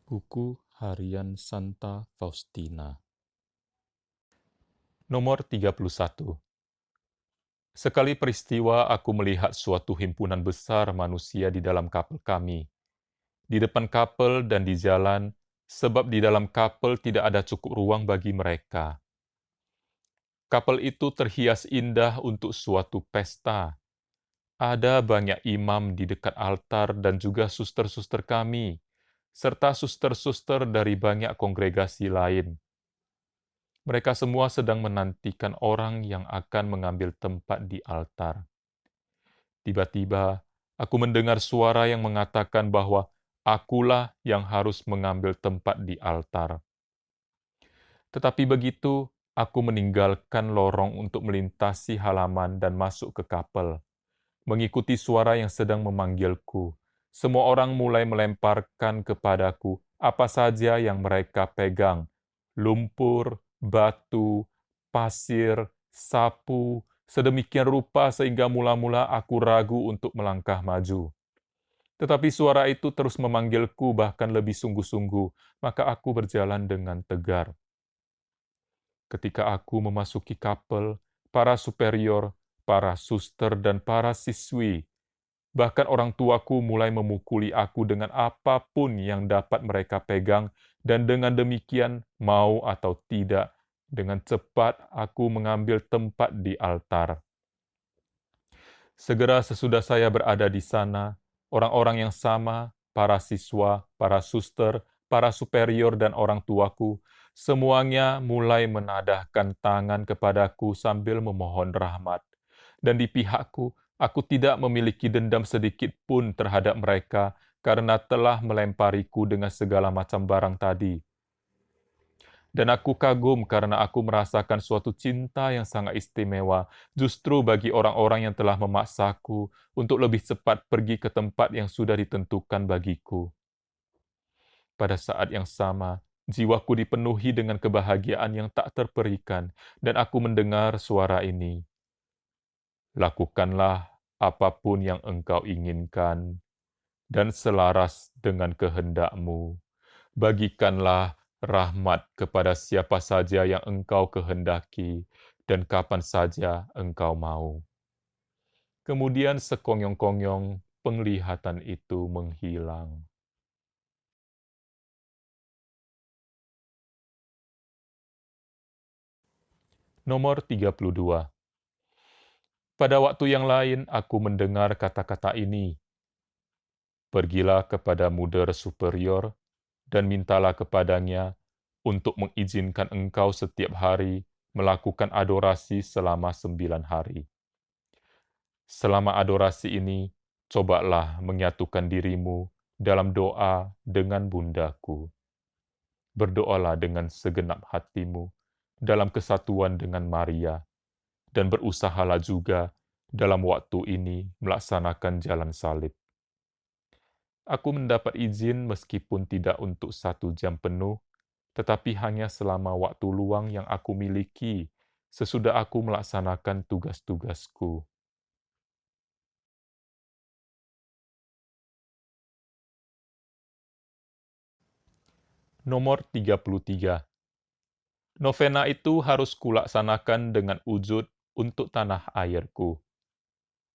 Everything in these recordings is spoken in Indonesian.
Buku Harian Santa Faustina. Nomor 31. Sekali peristiwa aku melihat suatu himpunan besar manusia di dalam kapel kami, di depan kapel dan di jalan, sebab di dalam kapel tidak ada cukup ruang bagi mereka. Kapel itu terhias indah untuk suatu pesta. Ada banyak imam di dekat altar dan juga suster-suster kami, serta suster-suster dari banyak kongregasi lain. Mereka semua sedang menantikan orang yang akan mengambil tempat di altar. Tiba-tiba, aku mendengar suara yang mengatakan bahwa akulah yang harus mengambil tempat di altar. Tetapi begitu, aku meninggalkan lorong untuk melintasi halaman dan masuk ke kapel. Mengikuti suara yang sedang memanggilku, semua orang mulai melemparkan kepadaku apa saja yang mereka pegang, lumpur, batu, pasir, sapu, sedemikian rupa sehingga mula-mula aku ragu untuk melangkah maju. Tetapi suara itu terus memanggilku bahkan lebih sungguh-sungguh, maka aku berjalan dengan tegar. Ketika aku memasuki kapel, para superior, para suster, dan para siswi, bahkan orang tuaku mulai memukuli aku dengan apapun yang dapat mereka pegang, dan dengan demikian, mau atau tidak, dengan cepat aku mengambil tempat di altar. Segera sesudah saya berada di sana, orang-orang yang sama, para siswa, para suster, para superior, dan orang tuaku, semuanya mulai menadahkan tangan kepadaku sambil memohon rahmat. Dan di pihakku, aku tidak memiliki dendam sedikit pun terhadap mereka karena telah melempariku dengan segala macam barang tadi. Dan aku kagum karena aku merasakan suatu cinta yang sangat istimewa justru bagi orang-orang yang telah memaksaku untuk lebih cepat pergi ke tempat yang sudah ditentukan bagiku. Pada saat yang sama, jiwaku dipenuhi dengan kebahagiaan yang tak terperikan, dan aku mendengar suara ini. Lakukanlah apapun yang engkau inginkan, dan selaras dengan kehendakmu. Bagikanlah rahmat kepada siapa saja yang engkau kehendaki, dan kapan saja engkau mau. Kemudian sekonyong-konyong penglihatan itu menghilang. Nomor 32. Pada waktu yang lain aku mendengar kata-kata ini, pergilah kepada muda superior dan mintalah kepadanya untuk mengizinkan engkau setiap hari melakukan adorasi selama 9 hari. Selama adorasi ini, cobalah menyatukan dirimu dalam doa dengan bundaku. Berdoalah dengan segenap hatimu dalam kesatuan dengan Maria, dan berusahalah juga dalam waktu ini melaksanakan jalan salib. Aku mendapat izin meskipun tidak untuk 1 jam penuh, tetapi hanya selama waktu luang yang aku miliki sesudah aku melaksanakan tugas-tugasku. Nomor 33. Novena itu harus kulaksanakan dengan wujud untuk tanah airku.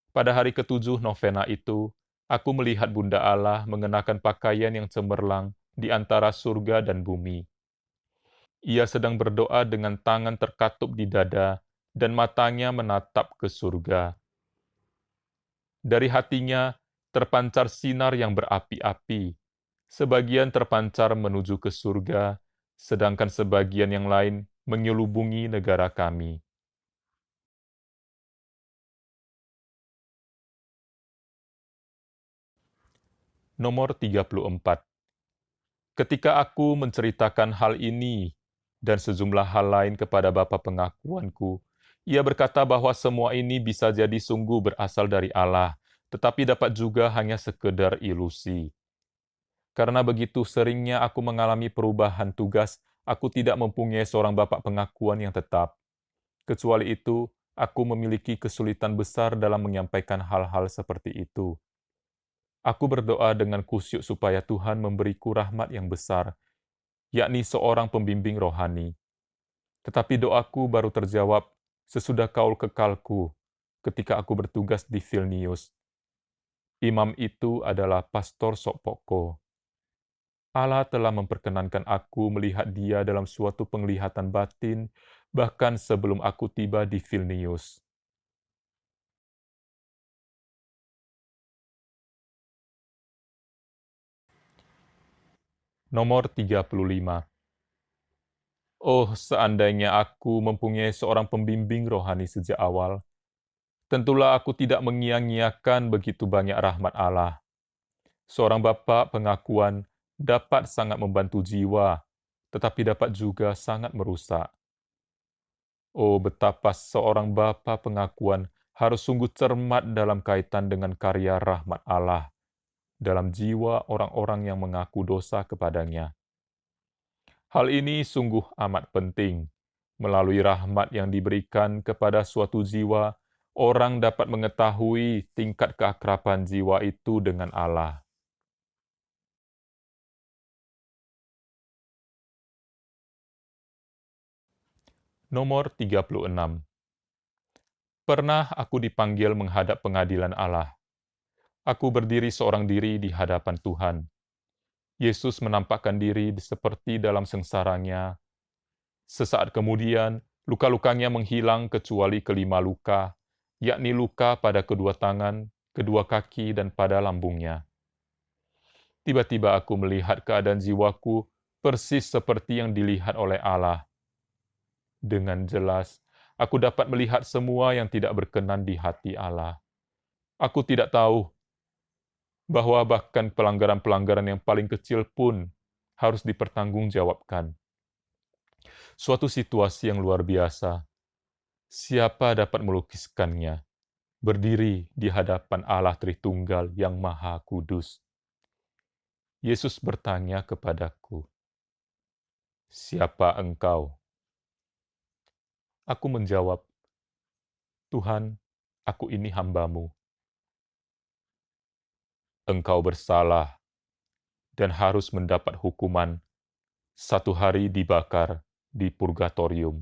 Pada hari ketujuh novena itu, aku melihat Bunda Allah mengenakan pakaian yang cemerlang di antara surga dan bumi. Ia sedang berdoa dengan tangan terkatup di dada dan matanya menatap ke surga. Dari hatinya terpancar sinar yang berapi-api. Sebagian terpancar menuju ke surga, sedangkan sebagian yang lain menyelubungi negara kami. Nomor 34. Ketika aku menceritakan hal ini dan sejumlah hal lain kepada bapa pengakuanku, ia berkata bahwa semua ini bisa jadi sungguh berasal dari Allah, tetapi dapat juga hanya sekedar ilusi. Karena begitu seringnya aku mengalami perubahan tugas, aku tidak mempunyai seorang bapak pengakuan yang tetap. Kecuali itu, aku memiliki kesulitan besar dalam menyampaikan hal-hal seperti itu. Aku berdoa dengan khusyuk supaya Tuhan memberiku rahmat yang besar, yakni seorang pembimbing rohani. Tetapi doaku baru terjawab sesudah kaul kekalku ketika aku bertugas di Vilnius. Imam itu adalah Pastor Sopoko. Allah telah memperkenankan aku melihat dia dalam suatu penglihatan batin, bahkan sebelum aku tiba di Vilnius. Nomor 35. Oh, seandainya aku mempunyai seorang pembimbing rohani sejak awal, tentulah aku tidak mengia-ngiakan begitu banyak rahmat Allah. Seorang bapa pengakuan dapat sangat membantu jiwa, tetapi dapat juga sangat merusak. Oh, betapa seorang bapa pengakuan harus sungguh cermat dalam kaitan dengan karya rahmat Allah dalam jiwa orang-orang yang mengaku dosa kepadanya. Hal ini sungguh amat penting. Melalui rahmat yang diberikan kepada suatu jiwa, orang dapat mengetahui tingkat keakraban jiwa itu dengan Allah. Nomor 36. Pernah aku dipanggil menghadap pengadilan Allah. Aku berdiri seorang diri di hadapan Tuhan. Yesus menampakkan diri seperti dalam sengsaranya. Sesaat kemudian, luka-lukanya menghilang kecuali kelima luka, yakni luka pada kedua tangan, kedua kaki, dan pada lambungnya. Tiba-tiba aku melihat keadaan jiwaku persis seperti yang dilihat oleh Allah. Dengan jelas, aku dapat melihat semua yang tidak berkenan di hati Allah. Aku tidak tahu bahwa bahkan pelanggaran-pelanggaran yang paling kecil pun harus dipertanggungjawabkan. Suatu situasi yang luar biasa. Siapa dapat melukiskannya? Berdiri di hadapan Allah Tritunggal yang Maha Kudus. Yesus bertanya kepadaku, "Siapa engkau?" Aku menjawab, "Tuhan, aku ini hamba-Mu. Engkau bersalah dan harus mendapat hukuman 1 hari dibakar di purgatorium."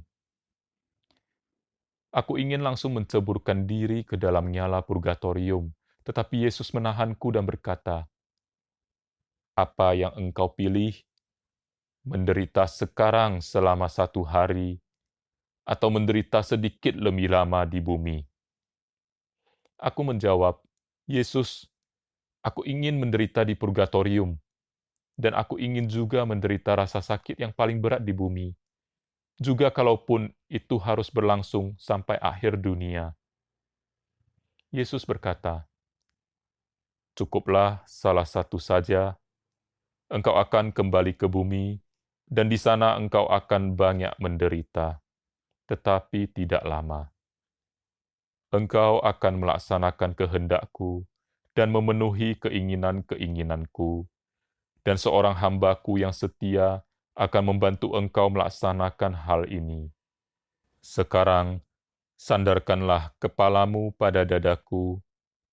Aku ingin langsung menceburkan diri ke dalam nyala purgatorium, tetapi Yesus menahanku dan berkata, "Apa yang engkau pilih? Menderita sekarang selama 1 hari, atau menderita sedikit lebih lama di bumi?" Aku menjawab, "Yesus, aku ingin menderita di purgatorium, dan aku ingin juga menderita rasa sakit yang paling berat di bumi, juga kalaupun itu harus berlangsung sampai akhir dunia." Yesus berkata, "Cukuplah salah satu saja. Engkau akan kembali ke bumi, dan di sana engkau akan banyak menderita, tetapi tidak lama. Engkau akan melaksanakan kehendakku dan memenuhi keinginan-keinginanku, dan seorang hambaku yang setia akan membantu engkau melaksanakan hal ini. Sekarang, sandarkanlah kepalamu pada dadaku,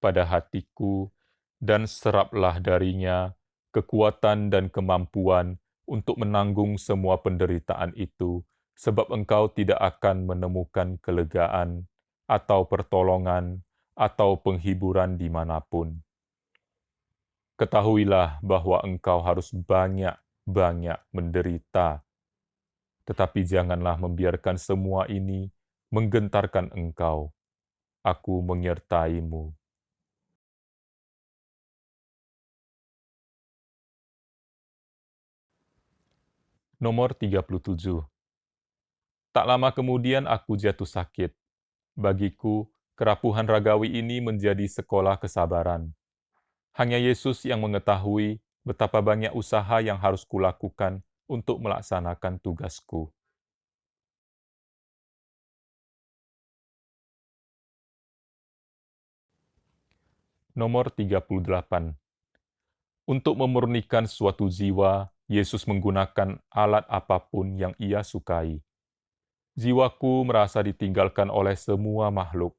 pada hatiku, dan seraplah darinya kekuatan dan kemampuan untuk menanggung semua penderitaan itu, sebab engkau tidak akan menemukan kelegaan atau pertolongan atau penghiburan dimanapun. Ketahuilah bahwa engkau harus banyak-banyak menderita, tetapi janganlah membiarkan semua ini menggentarkan engkau. Aku menyertaimu." Nomor 37. Tak lama kemudian aku jatuh sakit. Bagiku, kerapuhan ragawi ini menjadi sekolah kesabaran. Hanya Yesus yang mengetahui betapa banyak usaha yang harus kulakukan untuk melaksanakan tugasku. Nomor 38. Untuk memurnikan suatu jiwa, Yesus menggunakan alat apapun yang Ia sukai. Jiwaku merasa ditinggalkan oleh semua makhluk.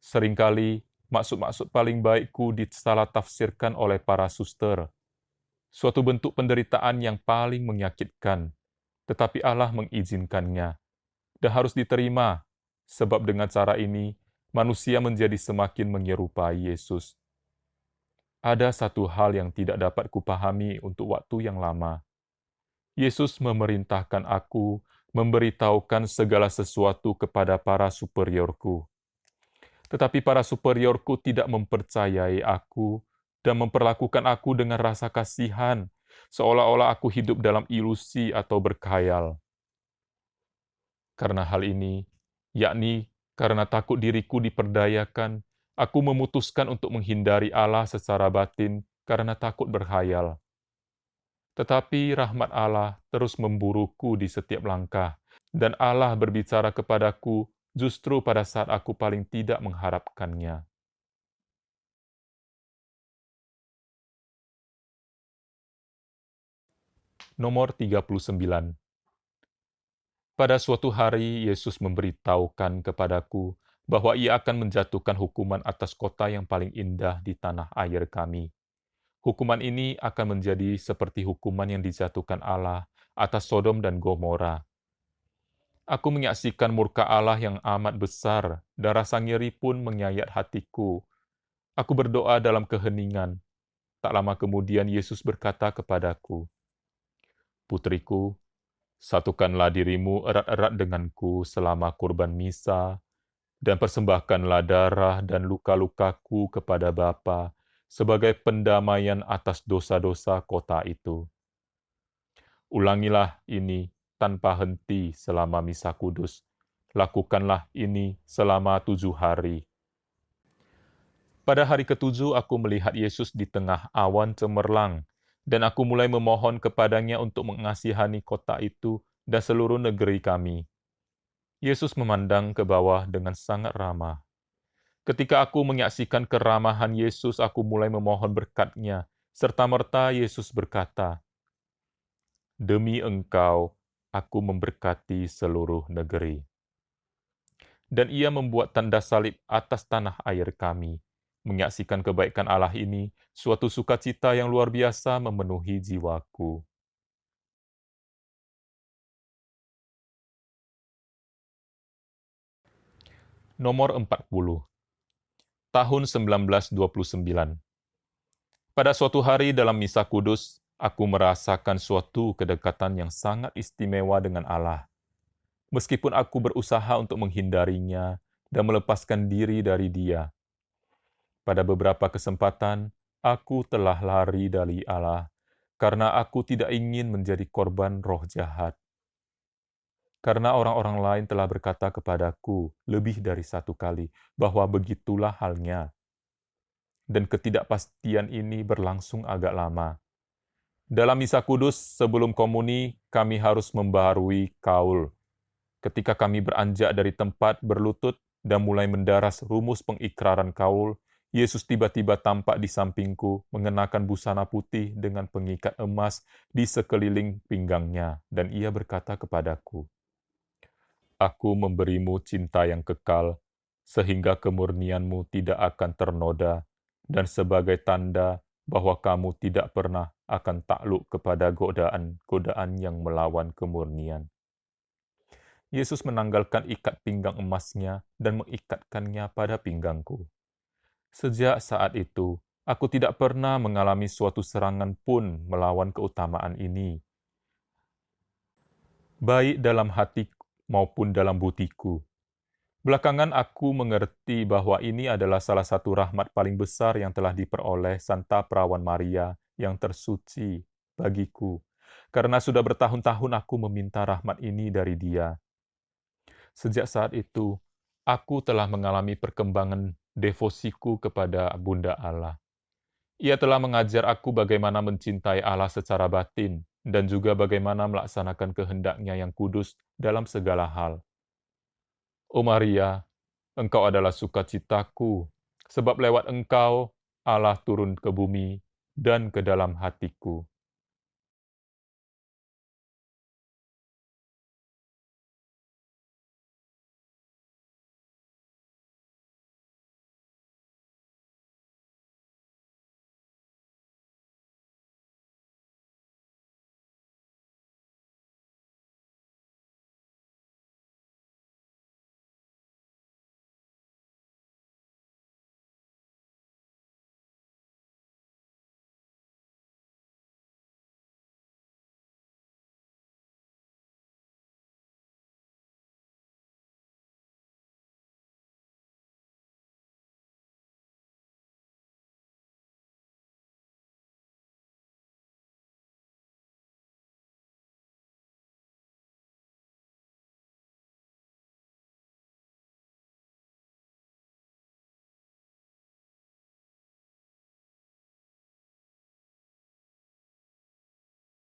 Seringkali Maksud-maksud paling baikku disalah tafsirkan oleh para suster. Suatu bentuk penderitaan yang paling menyakitkan, tetapi Allah mengizinkannya dan harus diterima, sebab dengan cara ini manusia menjadi semakin menyerupai Yesus. Ada satu hal yang tidak dapat kupahami untuk waktu yang lama. Yesus memerintahkan aku memberitahukan segala sesuatu kepada para superiorku. Tetapi para superiorku tidak mempercayai aku dan memperlakukan aku dengan rasa kasihan, seolah-olah aku hidup dalam ilusi atau berkhayal. Karena hal ini, yakni karena takut diriku diperdayakan, aku memutuskan untuk menghindari Allah secara batin karena takut berkhayal. Tetapi rahmat Allah terus memburuku di setiap langkah, dan Allah berbicara kepadaku justru pada saat aku paling tidak mengharapkannya. Nomor 39. Pada suatu hari, Yesus memberitahukan kepadaku bahwa ia akan menjatuhkan hukuman atas kota yang paling indah di tanah air kami. Hukuman ini akan menjadi seperti hukuman yang dijatuhkan Allah atas Sodom dan Gomora. Aku menyaksikan murka Allah yang amat besar, dan rasa ngeri pun menyayat hatiku. Aku berdoa dalam keheningan. Tak lama kemudian Yesus berkata kepadaku, "Putriku, satukanlah dirimu erat-erat denganku selama kurban misa, dan persembahkanlah darah dan luka-lukaku kepada Bapa sebagai pendamaian atas dosa-dosa kota itu. Ulangilah ini tanpa henti selama misa kudus. Lakukanlah ini selama 7 hari." Pada hari ketujuh, aku melihat Yesus di tengah awan cemerlang, dan aku mulai memohon kepadanya untuk mengasihani kota itu dan seluruh negeri kami. Yesus memandang ke bawah dengan sangat ramah. Ketika aku menyaksikan keramahan Yesus, aku mulai memohon berkat-Nya, serta-merta Yesus berkata, "Demi engkau, aku memberkati seluruh negeri." Dan ia membuat tanda salib atas tanah air kami. Menyaksikan kebaikan Allah ini, suatu sukacita yang luar biasa memenuhi jiwaku. Nomor 40. Tahun 1929. Pada suatu hari dalam misa kudus, aku merasakan suatu kedekatan yang sangat istimewa dengan Allah. Meskipun aku berusaha untuk menghindarinya dan melepaskan diri dari Dia. Pada beberapa kesempatan, aku telah lari dari Allah karena aku tidak ingin menjadi korban roh jahat. Karena orang-orang lain telah berkata kepadaku lebih dari satu kali bahwa begitulah halnya. Dan ketidakpastian ini berlangsung agak lama. Dalam misa kudus sebelum komuni, kami harus membaharui kaul. Ketika kami beranjak dari tempat berlutut dan mulai mendaras rumus pengikraran kaul, Yesus tiba-tiba tampak di sampingku, mengenakan busana putih dengan pengikat emas di sekeliling pinggangnya, dan ia berkata kepadaku, "Aku memberimu cinta yang kekal, sehingga kemurnianmu tidak akan ternoda, dan sebagai tanda bahwa kamu tidak pernah akan takluk kepada godaan-godaan yang melawan kemurnian." Yesus menanggalkan ikat pinggang emasnya dan mengikatkannya pada pinggangku. Sejak saat itu, aku tidak pernah mengalami suatu serangan pun melawan keutamaan ini, baik dalam hati maupun dalam butiku. Belakangan aku mengerti bahwa ini adalah salah satu rahmat paling besar yang telah diperoleh Santa Perawan Maria yang tersuci bagiku, karena sudah bertahun-tahun aku meminta rahmat ini dari Dia. Sejak saat itu, aku telah mengalami perkembangan devosiku kepada Bunda Allah. Ia telah mengajar aku bagaimana mencintai Allah secara batin dan juga bagaimana melaksanakan kehendak-Nya yang kudus dalam segala hal. O Maria, Engkau adalah sukacitaku, sebab lewat Engkau Allah turun ke bumi dan ke dalam hatiku.